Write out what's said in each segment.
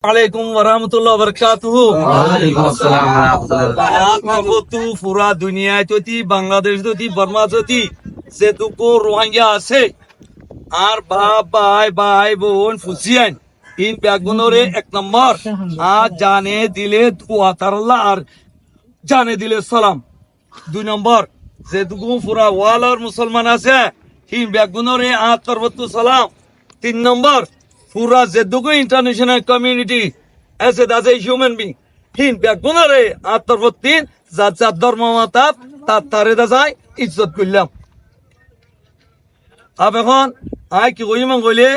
আলাইকুম ওয়ারাহমাতুল্লাহি ওয়া বারাকাতুহু। ওয়ালাইকুম আসসালাম ওয়া রাহমাতুল্লাহ। পুরা দুনিয়ায় যদি বাংলাদেশ যদি বর্মা যদি যেটুকু রোহিঙ্গা আছে আর বাপ ভাই ভাই বোন ফুসিয়ান তিন ব্যাগুনরে এক নম্বর আর জানে দিলে দোয়া তারাল্লাহ আর জানে দিলে সালাম। দুই নম্বর যেটুকু পুরা ওয়ালার মুসলমান আছে তিন ব্যাগুনরে আর তরবতু সালাম। তিন নম্বর পুরা যেটুকু ইন্টারন্যাশনাল কমিউনিটি আছে দাস এ হিউম্যান বিং হিন ব্যাগুনরে আর তরবতিন যার যার ধর্ম মাতাব তার তারে দাসাই ইজ্জত করলাম। আব এখন আয় কি কইম কইলে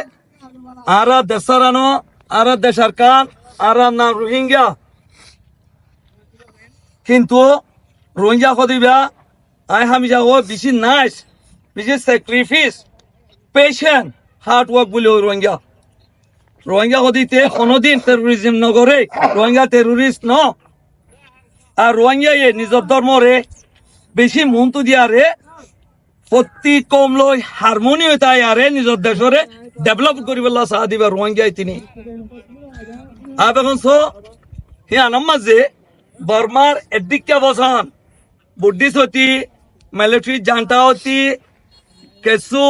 আরা দেশারানো আরা দেশার কান আরা না রোহিঙ্গা কিন্তু রোহিঙ্গা কদিবা আয় হামি যাও বেশি নাইস বেশি স্যাক্রিফিস পেশেন্ট হার্ড ওয়ার্ক বলে ওই রোহিঙ্গা রোহিঙ্গা কদিতে কোনোদিন টেরোরিজম নগরে রোহিঙ্গা টেরোরিস্ট ন আর রোহিঙ্গা নিজের ধর্মরে বেশি মন্তু দিয়ারে প্রতি কম লই হারমোনি তাই আরে নিজের দেশরে ডেভেলপ করিবেলা চাহ দিবা রোহিঙ্গাই তিনি আব এখন সো হে আনাম মাঝে বর্মার এদিকা বসান বুদ্ধিস্ট হতি মিলিটারি জান্টা হতি কেসু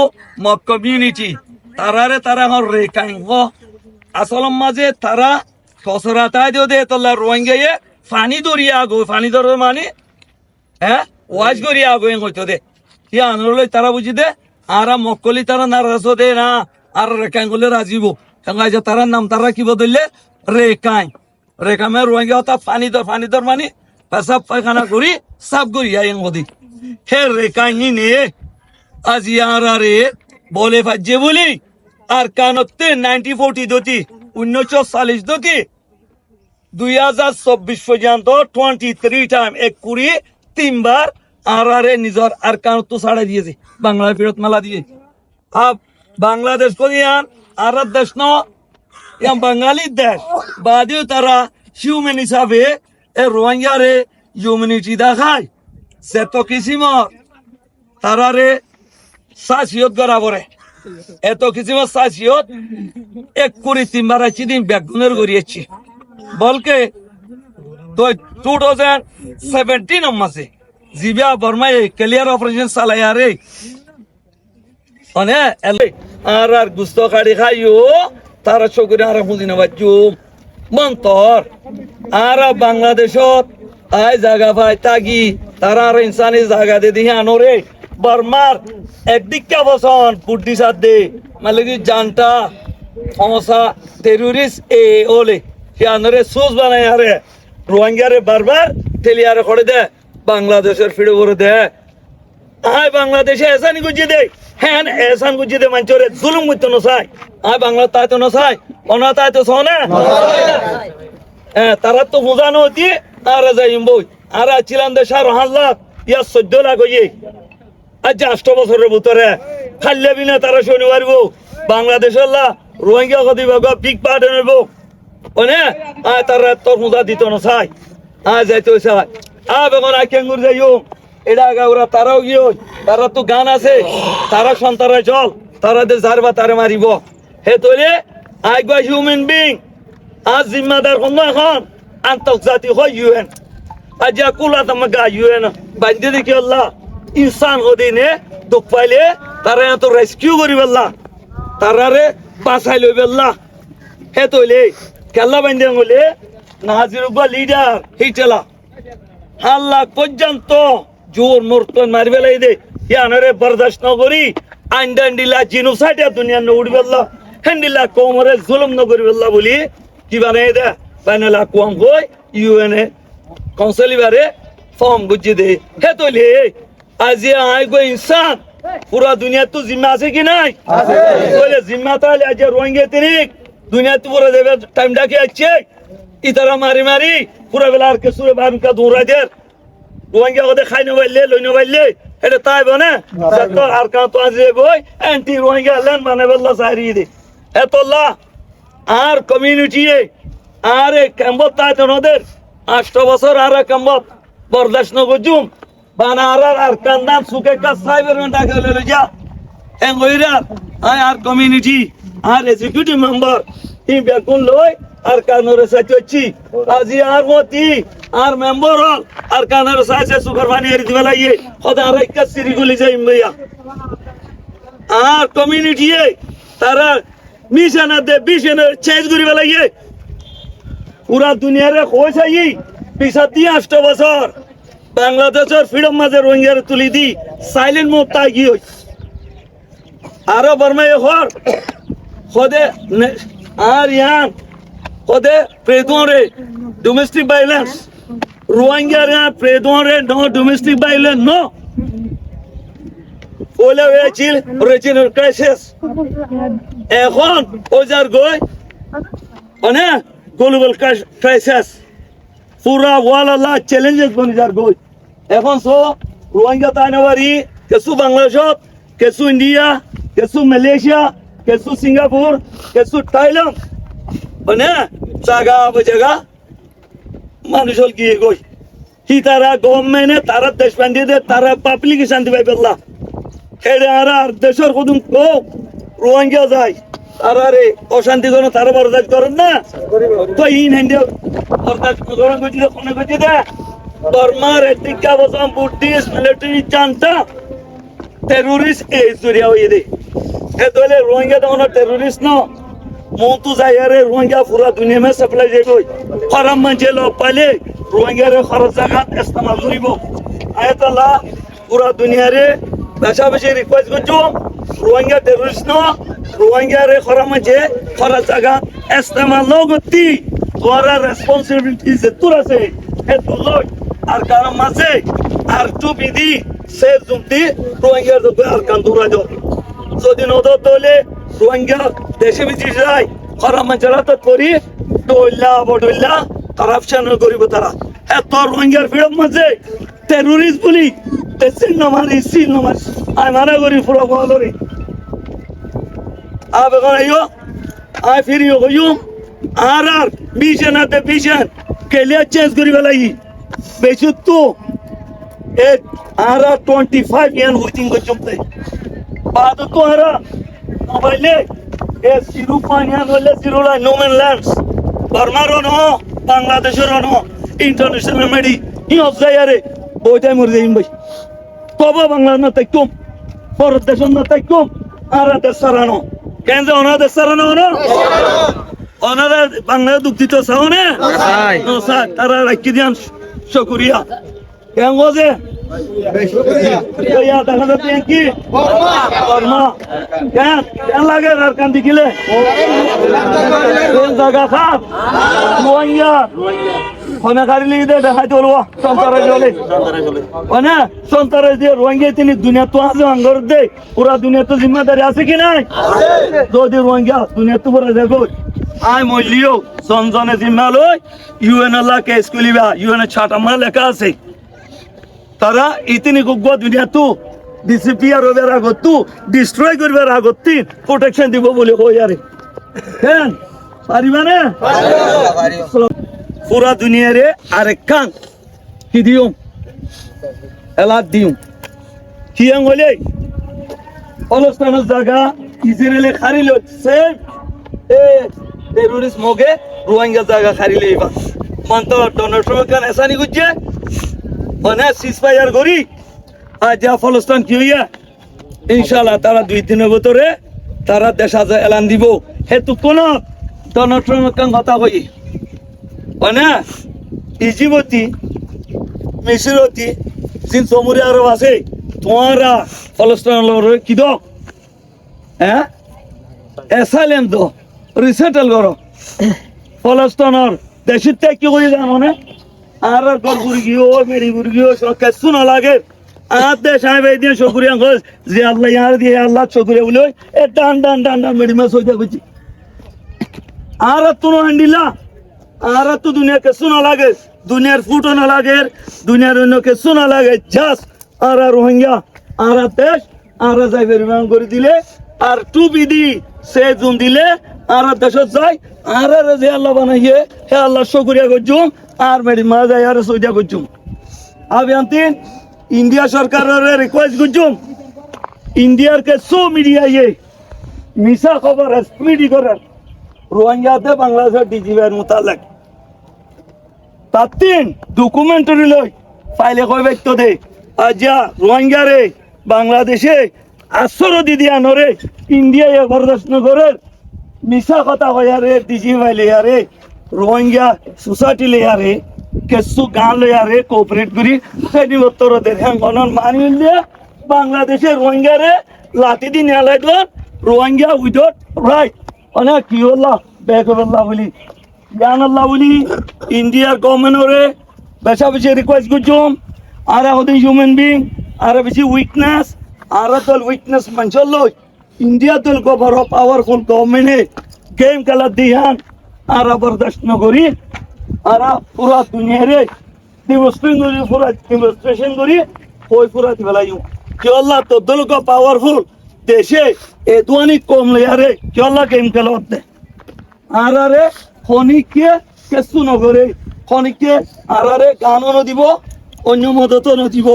মক কমিউনিটি তারারে তারা হর রেখাইঙ্গ আসলম মাঝে তারা খসরাতায় দিও দে তোলা রোহিঙ্গায়ে ফানি দরিয়া গো ফানি দর মানে হ্যাঁ ওয়াজ করিয়া গো হইতো দে ইয়া আনলে তারা বুঝি দে আরা মক্কলি তারা নারাজ দে না আর রেখাইঙ্গলে রাজিব সঙ্গে যে তারার নাম তারা কি বদললে রেখাই রেখামে রোহিঙ্গা হতা ফানি দর মানে পেশাব পায়খানা করি সাফ করি আইন গদি হে রেখাই নে আজ ইয়ারে বলে ফাজে বলি আর কানতে 1940 দতি 1940 দতি 2024 পর্যন্ত 23 টাইম এক কুড়ি তিনবার আর নিজর আর কানত ছাড়া দিয়েছে বাংলা ফেরত মালা দিয়ে আব বাংলাদেশ করিয়ান আর দেশ ন বাঙালি দেশ বাদেও তারা হিউম্যান হিসাবে এ রোহিঙ্গারে হিউম্যানিটি দেখায় সেত কিসিমর তারারে সাসিয়ত করা পরে এত কিসিমর সাসিয়ত এক কুড়ি তিনবার আছি দিন ব্যাগুনের করিয়েছি বলকে তো 2017 মাসে জিবিয়া বর্মায় ক্লিয়ার অপারেশন চালাই আরে মানে আর গুস্ত কাড়ি খাইও তারা চকুরে আর বুঝি না বাচ্চু মন্তর আর বাংলাদেশত আই জায়গা পাই তাগি তারা আর ইনসানি জায়গা দে দিয়ে আনোরে বর্মার একদিকা বসন বুদ্ধি সাথ দে মানে কি জানটা সমস্যা টেরোরিস্ট এ ওলে সে আনরে সোজ বানায় আরে রোহিঙ্গারে বারবার ঠেলিয়ারে করে দে বাংলাদেশের ফিরে করে দে আয় বাংলাদেশে এসানি গুজি দে হ্যাঁ এসান গুজি দে মানচরে জুলুম করতে নসাই আয় বাংলা তাই তো নসাই অনা তাই তো শোনে হ্যাঁ তারা তো বোঝানো হতি আর যাইম বই আর ছিলাম দেশার হাজার ইয়া 14 লাখ হইয়ে আজ 8 বছরের ভিতরে খাল্লে বিনা তারা শুনি পারব বাংলাদেশের রোহিঙ্গা কদি বাবা বিগ পার্ট নেব ওনে আয় তারা তোর মুদা দিত নসাই আয় যাইতে চাই আ বেগন আই কেঙ্গুর যাইও এটা গাউরা তারাও গিয়ে তারা তো গান আছে তারা সন্তানরা চল তারা দে জারবা তারে মারিব হে তোলে আই গো হিউম্যান বিং আজ জিম্মাদার কোন এখন আন্তর্জাতিক হয় ইউএন আজ কুলা তামাকা ইউএন বান্ধে দেখি আল্লাহ ইনসান হদিনে দুঃখ পাইলে তারা এত রেস্কিউ করি বেল্লা তারারে বাঁচাই লই বেল্লা হে তোলে খেলা বান্ধে গলে নাজির লিডার হিটেলা হাল্লা পর্যন্ত জোর মোরতন মারি বেলাই দে ইয়ানরে বরদাস্ত নগরি আইন্ডান্ডিলা জিনোসাইড দুনিয়া ন উড়বেল্লা হেন্ডিলা কোমরে জুলুম নগরি বেল্লা বলি কি বানাই দে বানালা কোম কই ইউএনএ কাউন্সিল বারে ফর্ম বুঝি দে হে তোলে আজি আই গো ইনসান পুরা দুনিয়া তো জিম্মা আছে কি নাই আছে বলে জিম্মা তাহলে আজ রোহিঙ্গা তিরিক দুনিয়া তো পুরো দেবে টাইম ডাকে আছে ইতারা মারি মারি পুরা বেলার কে সুরে বান কা দৌড়া দে রোহিঙ্গা ওদের খাই নবাইলে লই নবাইলে এটা তাই বনে যত আর কা তো আজ বই অ্যান্টি রোহিঙ্গা ল্যান্ড মানে বল্লা সারি দে এতল্লা আর কমিউনিটি আর ক্যাম্বত তাই তো নদের 8 বছর আর ক্যাম্বত বরদাস্ত নগজুম বানা আর কান্দান সুকে কা সাইবার ডাকে লই যা এঙ্গইরা আর কমিউনিটি আর এক্সিকিউটিভ মেম্বার ই বেকুন লই আর কানরে সাইছি আজি আর মতি আর মেম্বার হল আর কানরে সাইছে সুপার পানি এর দিবা লাগিয়ে খোদা আর একটা সিরিগুলি যাই ভাইয়া আর কমিউনিটি তারা মিশনা দে বিশনের চেঞ্জ করিবা লাগিয়ে পুরা দুনিয়ারে কইছাই পিছা দিয়ে 8 বছর বাংলাদেশের ফ্রিডম মাঝে রোহিঙ্গার তুলি দি সাইলেন্ট মুভ তাগি হই আরো বর্মাই হর খোদে আর ইয়ান খোদে প্রেদরে ডোমেস্টিক ভাইলেন্স রোহিঙ্গার প্রেদরে নো ডোমেস্টিক ভাইলেন্স নো ওলে হয়েছিল রিজিনাল ক্রাইসিস এখন ওজার গই মানে গ্লোবাল ক্রাইসিস পুরা ওয়ালা চ্যালেঞ্জেস বনি যার গই এখন সো রোহিঙ্গা তাইনবারি কেসু বাংলাদেশ কেসু ইন্ডিয়া কেসু মালয়েশিয়া কেসু সিঙ্গাপুর কেসু থাইল্যান্ড মানে জায়গা মানুষ হল গিয়ে গই কি তারা গভর্নমেন্টে তারা দেশ বান্ধিয়ে দে তারা পাবলিক শান্তি পাই পেলা হেডে আর দেশের কদম কো রোহিঙ্গা যায় তারা রে অশান্তি কোনো তারা বরদাস্ত করেন না তো ইন হ্যান্ডে বরদাস্ত করেন গতি কোনে গতি দে বর্মার এদিকা বসাম বুদ্ধিস্ট মিলিটারি জানতা টেররিস্ট এই জুরিয়া হয়ে দে এ দলে রোহিঙ্গা তো কোনো টেররিস্ট ন মতো যায় রে রোহিঙ্গা পুরা দুনিয়া মে সাপ্লাই যাই গই ফারাম মঞ্চে লো পালে রোহিঙ্গা রে খরচ জায়গা ইস্তেমাল করিব আয়াতাল্লাহ পুরা দুনিয়া রে বেশি রিকোয়েস্ট করছো রোহিঙ্গা টেররিস্ট ন রোহিঙ্গা রে খরা মঞ্চে খরচ জায়গা ইস্তেমাল ন গতি তোরা রেসপন্সিবিলিটি যে তোর আছে হে তুলই আর কারণ মাঝে আর টু বিধি সে জুমতি রোহিঙ্গা আর কান্দুরা যাও যদি নদর তোলে রোহিঙ্গা দেশে বিচি যায় খরা মঞ্চরা তো করি ডইলা কারাপশন করিব তারা এত রোহিঙ্গার ফিরম মাঝে টেররিস্ট বলি সিল নমারি আই মানা করি পুরো বলরি আবে গয়ো আই ফিরিও গয়ো আর বিশন আতে বিশন কেলিয়া চেঞ্জ করিবা লাগি বেশি তো এ আর 25 ইয়ান হুইটিং কো চমতে বাদ তো আর মোবাইলে এ জিরো পানিয়ান হলে জিরো লাই নো ম্যান ল্যান্ডস বর্মারও ন বাংলাদেশেরও ন ইন্টারন্যাশনাল মেডি ই অবজায়ারে বইটাই মরে যাইম ভাই কবে বাংলা না তাইকুম ভারত দেশ না তাইকুম আর দেশ সারানো কেন যে অনাদের সারানো না অনারা বাংলা দুঃখিত চাও না স্যার তারা রাখি দিয়ান শুকরিয়া কেন গজে দেখা যাচ্ছে কি বর্মা কেন লাগে আর কান দেখিলে জায়গা খাপ রোহিঙ্গা ফোনে গাড়ি লিখে দে দেখাই চলবো সন্তারে চলে মানে সন্তারে দিয়ে রোহিঙ্গা তিনি দুনিয়া তো আছে আঙ্গর দে পুরা দুনিয়া তো জিম্মাদারি আছে কি নাই যদি রোহিঙ্গা দুনিয়া তো পুরা দেখো আই মলিও সনজনে জিম্মা লই ইউএন আল্লাহ কেস কলিবা ইউএন ছাটামা লেখা আছে তারা ইতিনি গুগ দুনিয়া তো ডিসিপিআর হবার আগত তো ডিস্ট্রয় করবার আগত প্রোটেকশন দিব বলে কই আরে কেন পারিবা না পুরা দুনিয়ারে আরেক কান কি দিও এলাদ দিও কি হলে ফলস্তানের জায়গা ইসরায়েলে খারিল সেম এ টেররিস্ট মগে রোহিঙ্গা জায়গা খারিলে এবার মান তো ডোনাল্ড ট্রাম্প কান এসানি গুজে মানে সিজফায়ার করি আর যা ফলস্তান কি হইয়া ইনশাআল্লাহ তারা 2 দিনের ভিতরে তারা দেশ আজ এলান দিব হেতু কোন ডোনাল্ড ট্রাম্প কান কথা কই মানে ইজিপ্তি মিশরতি জিন সমুদ্র আরব আছে তোমারা ফলস্তানের কি দো হ্যাঁ এসাইলেম দো রিসেটল করো ফলস্তানের দেশের ত্যাগ কি করে জানো না আর গরগুরি গিয়ে মেরি গুরগিও সব কিছু না লাগে আর দেশ আইবে দিয়ে শুকরিয়া কই যে আল্লাহ ইয়ার দিয়ে আল্লাহ শুকরিয়া বলে এ ডান ডান ডান ডান মেরি মাস হইতা বুঝি আর তুনো হান্ডিলা আর তো দুনিয়া কিছু না লাগে দুনিয়ার ফুটো না লাগে দুনিয়ার অন্য কিছু না লাগে জাস আর রোহিঙ্গা আর দেশ আর যাইবে রিমান্ড করে দিলে আর টু বিধি সে জুম দিলে আর দেশত যায় আর যে আল্লাহ বানাইয়ে হে আল্লাহ শুকরিয়া করছুম আর মেরি মা যায় আর সৌদিয়া করছুম আবে আনতিন ইন্ডিয়া সরকারের রিকোয়েস্ট করছুম ইন্ডিয়ার কে সো মিডিয়া ইয়ে মিশা খবর স্প্রিড করার রোহিঙ্গাতে বাংলাদেশের ডিজিবির মোতালেক তার তিন ডকুমেন্টারি লই ফাইলে কয় ব্যক্ত দে আজা রোহিঙ্গারে বাংলাদেশে আশ্রয় দি আনরে ইন্ডিয়ায় বরদাস্ত নগরের মিশা কথা হয়ারে ডিজিবাই লেয়ারে রোহিঙ্গা সোসাইটি লেয়ারে কেসু গান লেয়ারে কোঅপারেট করি সেই উত্তর দেন গণন মানি দিয়ে বাংলাদেশে রোহিঙ্গারে লাতি দিন এলাইল রোহিঙ্গা উইদাউট রাইট অনেক কি হল্লা ব্যাক হল্লা বলি জ্ঞান আল্লাহ বলি ইন্ডিয়ার গভর্নমেন্টরে বেশা বেশি রিকোয়েস্ট করছুম আর হতে হিউম্যান বিং আর বেশি উইকনেস আর দল উইকনেস মানুষের লই ইন্ডিয়া দল বড় পাওয়ারফুল গভর্নমেন্টে গেম খেলা দিহান আর বরদাস্ত নগরী আর পুরা দুনিয়ারে ডেমনস্ট্রেশন করি ওই পুরা দিবেলাইও কি আল্লাহ তো দল পাওয়ারফুল দেশে এ দুয়ানি কম লেয়ারে কি আল্লাহ গেম খেলা হতে আর আরে খনিকে কেসু নগরে খনিকে আর আরে গানও দিব অন্য মদত দিব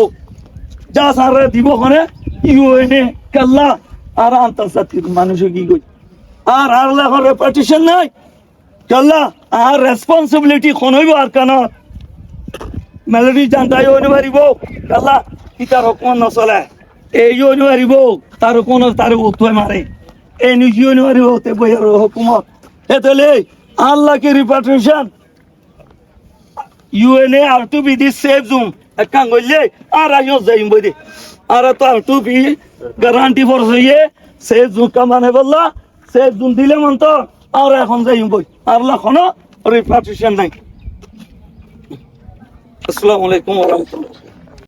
যা সারে দিব খনে ইউএনএ কাল্লা আর আন্তর্জাতিক মানুষ কি কই আর আর লেখর রেপুটেশন নাই কাল্লা আর রেসপন্সিবিলিটি খনইব আর কান মেলোডি জানতাই হইতে পারিব কাল্লা ইতার কোন নচলে এই হইতে পারিব তার কোন তার উঠে মারে এই নিজে হইতে পারিব তে বইয়ের হুকুমত এতলে আল্লাহ কি রিপার্টেশন ইউএনএ আর টু বি দি সেফ জোন একাং হইলে আর আইও যাইম বইদে আর তো আর টু বি গ্যারান্টি ফর হইয়ে সেফ জোন কামানে বললা সেফ জোন দিলে মন তো আর এখন যাইম বই আল্লাহ কোনো রিপার্টেশন নাই আসসালামু আলাইকুম ওয়া রাহমাতুল্লাহ